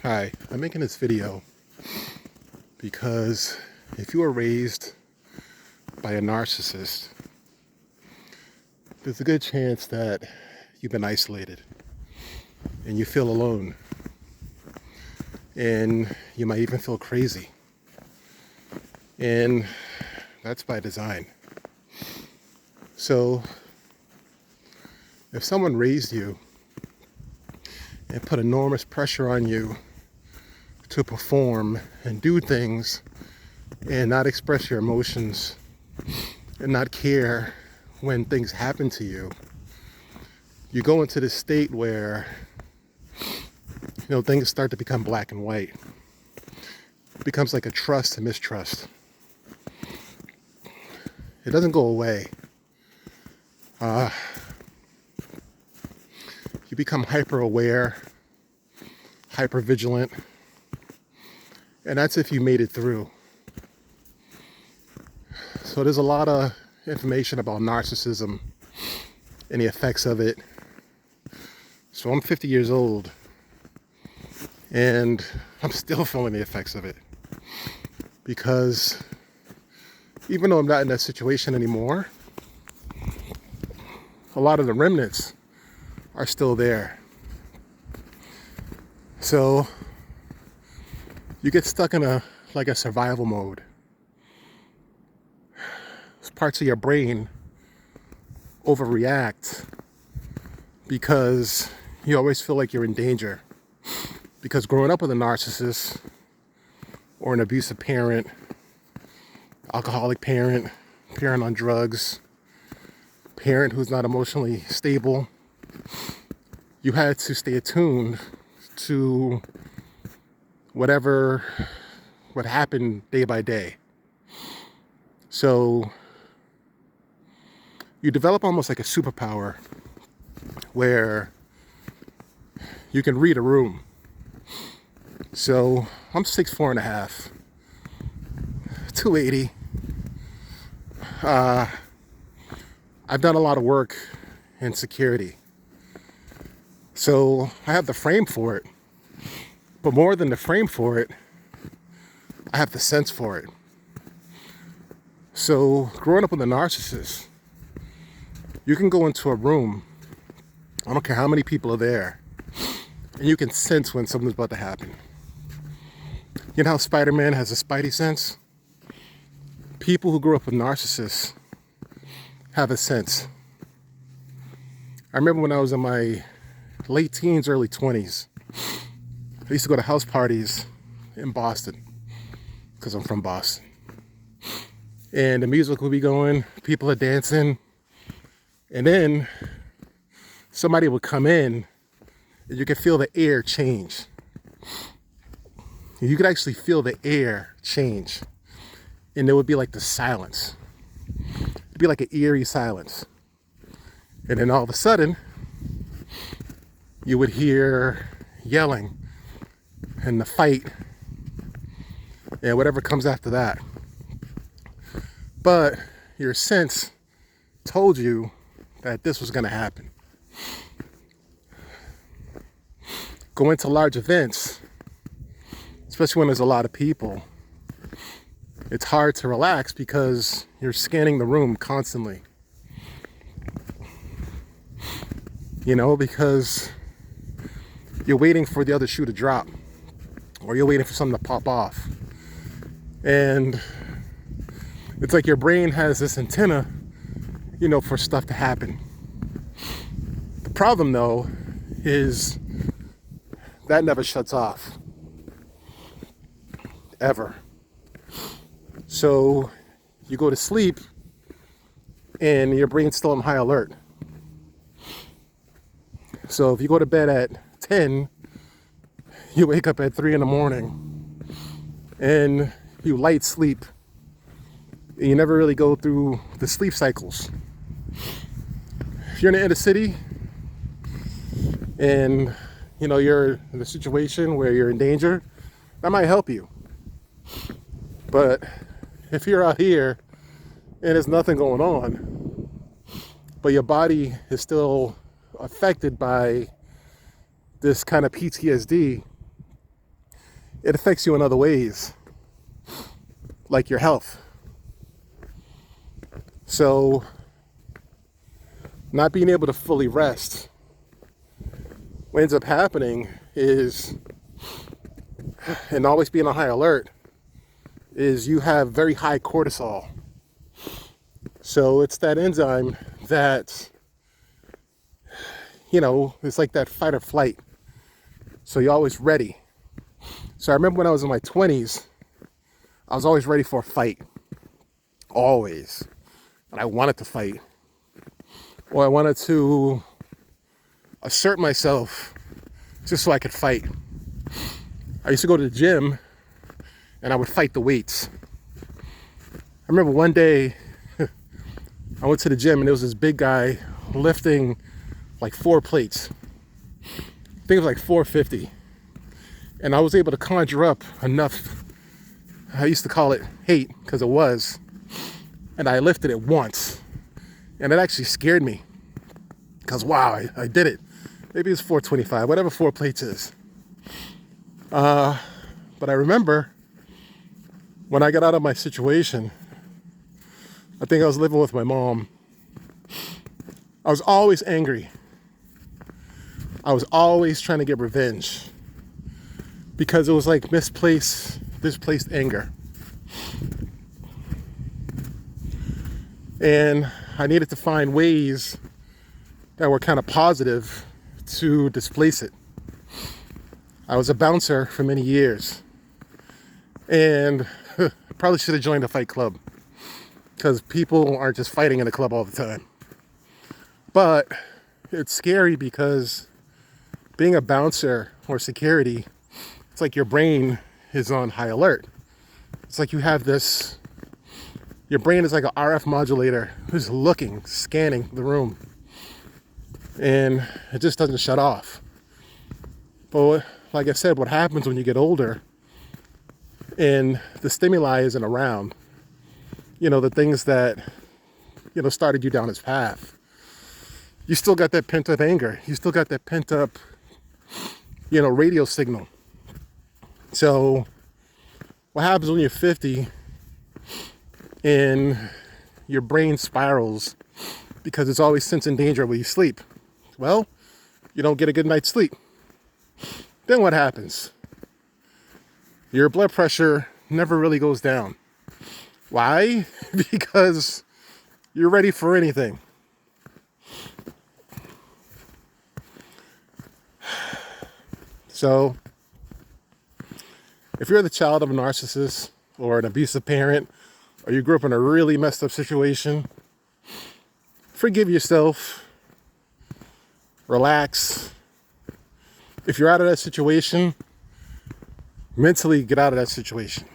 Hi, I'm making this video because if you were raised by a narcissist, there's a good chance that you've been isolated and you feel alone, and you might even feel crazy, and that's by design. So if someone raised you and put enormous pressure on you to perform and do things and not express your emotions and not care when things happen to you, you go into this state where things start to become black and white. It becomes like a trust and mistrust. It doesn't go away. You become hyper aware, hyper vigilant, and that's if you made it through. So there's a lot of information about narcissism and the effects of it. So I'm 50 years old and I'm still feeling the effects of it, because even though I'm not in that situation anymore, a lot of the remnants are still there. So you get stuck in a survival mode. Parts of your brain overreact because you always feel like you're in danger. Because growing up with a narcissist or an abusive parent, alcoholic parent, parent on drugs, parent who's not emotionally stable, you had to stay attuned to what happened day by day. So you develop almost like a superpower where you can read a room. So I'm 6'4.5", 280. I've done a lot of work in security. So I have the frame for it. But more than the frame for it, I have the sense for it. So growing up with a narcissist, you can go into a room, I don't care how many people are there, and you can sense when something's about to happen. You know how Spider-Man has a spidey sense? People who grew up with narcissists have a sense. I remember when I was in my late teens, early 20s, I used to go to house parties in Boston, because I'm from Boston. And the music would be going, people are dancing, and then somebody would come in and you could feel the air change. You could actually feel the air change. And there would be like the silence. It'd be like an eerie silence. And then all of a sudden, you would hear yelling and the fight and whatever comes after that. But your sense told you that this was going to happen. Going to large events, especially when there's a lot of people, it's hard to relax because you're scanning the room constantly. Because you're waiting for the other shoe to drop, or you're waiting for something to pop off. And it's like your brain has this antenna, for stuff to happen. The problem, though, is that never shuts off. Ever. So you go to sleep and your brain's still on high alert. So if you go to bed at 10, you wake up at 3 in the morning and you light sleep. And you never really go through the sleep cycles. If you're in the inner city and you're in a situation where you're in danger, that might help you. But if you're out here and there's nothing going on, but your body is still affected by this kind of PTSD, it affects you in other ways, like your health. So not being able to fully rest, what ends up happening is, and always being on high alert, is you have very high cortisol. So it's that enzyme that, it's like that fight or flight. So you're always ready. So I remember when I was in my 20s, I was always ready for a fight. Always. And I wanted to fight. Or I wanted to assert myself just so I could fight. I used to go to the gym and I would fight the weights. I remember one day I went to the gym and there was this big guy lifting like 4 plates. I think it was like 450. And I was able to conjure up enough, I used to call it hate, because it was. And I lifted it once. And it actually scared me. Because wow, I did it. Maybe it's 425, whatever 4 plates is. But I remember when I got out of my situation, I think I was living with my mom. I was always angry. I was always trying to get revenge because it was like misplaced anger. And I needed to find ways that were kind of positive to displace it. I was a bouncer for many years and probably should have joined a fight club because people aren't just fighting in a club all the time. But it's scary because being a bouncer or security, it's like your brain is on high alert. It's like you have this, your brain is like an RF modulator who's looking, scanning the room. And it just doesn't shut off. But like I said, what happens when you get older and the stimuli isn't around, the things that, started you down this path, you still got that pent up anger. You still got that pent up, radio signal. So what happens when you're 50 and your brain spirals because it's always sensing danger when you sleep? Well, you don't get a good night's sleep. Then what happens? Your blood pressure never really goes down. Why? Because you're ready for anything. So, if you're the child of a narcissist or an abusive parent, or you grew up in a really messed up situation, forgive yourself, relax. If you're out of that situation, mentally get out of that situation.